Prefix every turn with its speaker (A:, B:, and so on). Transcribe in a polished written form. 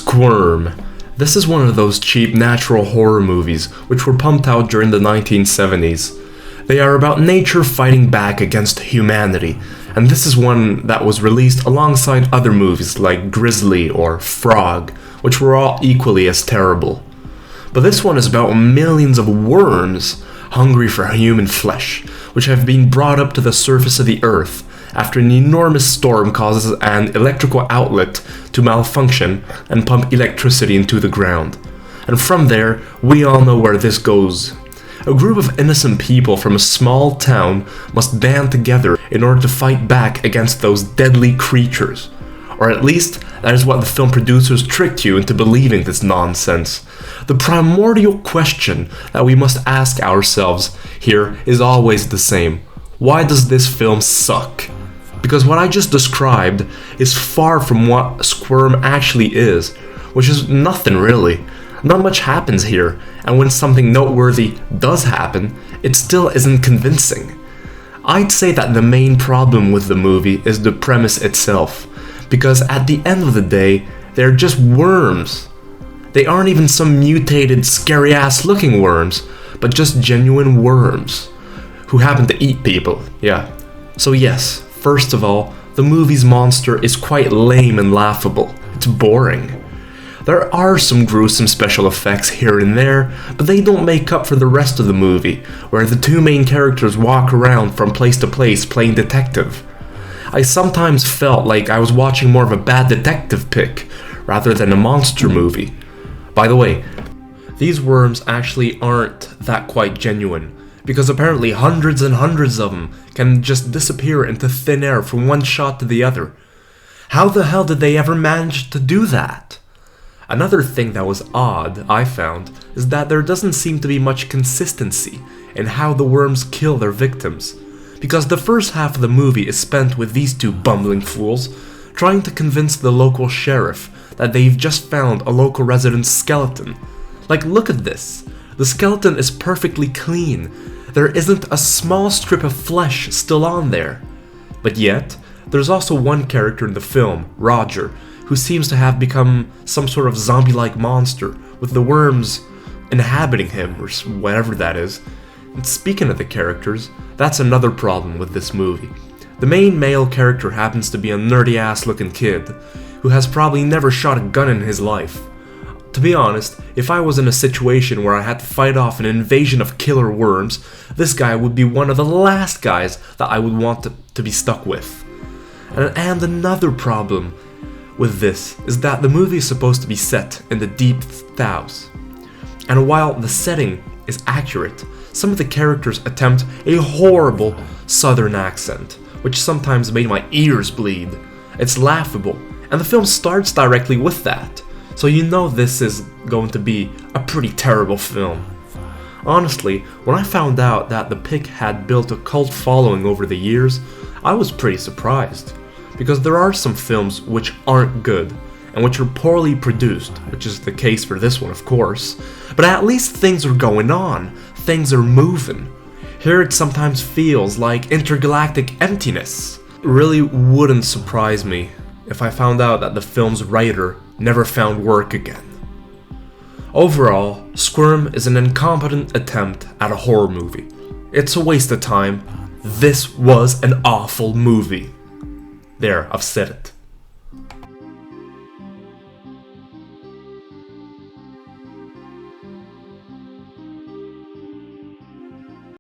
A: Squirm. This is one of those cheap natural horror movies which were pumped out during the 1970s. They are about nature fighting back against humanity, and this is one that was released alongside other movies like Grizzly or Frog, which were all equally as terrible. But this one is about millions of worms hungry for human flesh, which have been brought up to the surface of the earth after an enormous storm causes an electrical outlet to malfunction and pump electricity into the ground. And from there, we all know where this goes. A group of innocent people from a small town must band together in order to fight back against those deadly creatures. Or at least, that is what the film producers tricked you into believing this nonsense. The primordial question that we must ask ourselves here is always the same. Why does this film suck? Because what I just described is far from what Squirm actually is, which is nothing really. Not much happens here, and when something noteworthy does happen, it still isn't convincing. I'd say that the main problem with the movie is the premise itself, because at the end of the day, they're just worms. They aren't even some mutated, scary-ass looking worms, but just genuine worms, who happen to eat people, yeah. So yes, first of all, the movie's monster is quite lame and laughable. It's boring. There are some gruesome special effects here and there, but they don't make up for the rest of the movie, where the two main characters walk around from place to place playing detective. I sometimes felt like I was watching more of a bad detective pick, rather than a monster movie. By the way, these worms actually aren't that quite genuine, because apparently hundreds and hundreds of them can just disappear into thin air from one shot to the other. How the hell did they ever manage to do that? Another thing that was odd, I found, is that there doesn't seem to be much consistency in how the worms kill their victims, because the first half of the movie is spent with these two bumbling fools trying to convince the local sheriff that they've just found a local resident's skeleton. Like, look at this. The skeleton is perfectly clean. There isn't a small strip of flesh still on there. But yet, there's also one character in the film, Roger, who seems to have become some sort of zombie-like monster, with the worms inhabiting him, or whatever that is. And speaking of the characters, that's another problem with this movie. The main male character happens to be a nerdy-ass looking kid, who has probably never shot a gun in his life. To be honest, if I was in a situation where I had to fight off an invasion of killer worms, this guy would be one of the last guys that I would want to be stuck with. And another problem with this is that the movie is supposed to be set in the deep south. And while the setting is accurate, some of the characters attempt a horrible southern accent, which sometimes made my ears bleed. It's laughable, and the film starts directly with that, so you know this is going to be a pretty terrible film. Honestly, when I found out that the pick had built a cult following over the years, I was pretty surprised, because there are some films which aren't good, and which are poorly produced, which is the case for this one of course, but at least things are going on, things are moving. Here it sometimes feels like intergalactic emptiness. It really wouldn't surprise me if I found out that the film's writer never found work again. Overall, Squirm is an incompetent attempt at a horror movie. It's a waste of time. This was an awful movie. There, I've said it.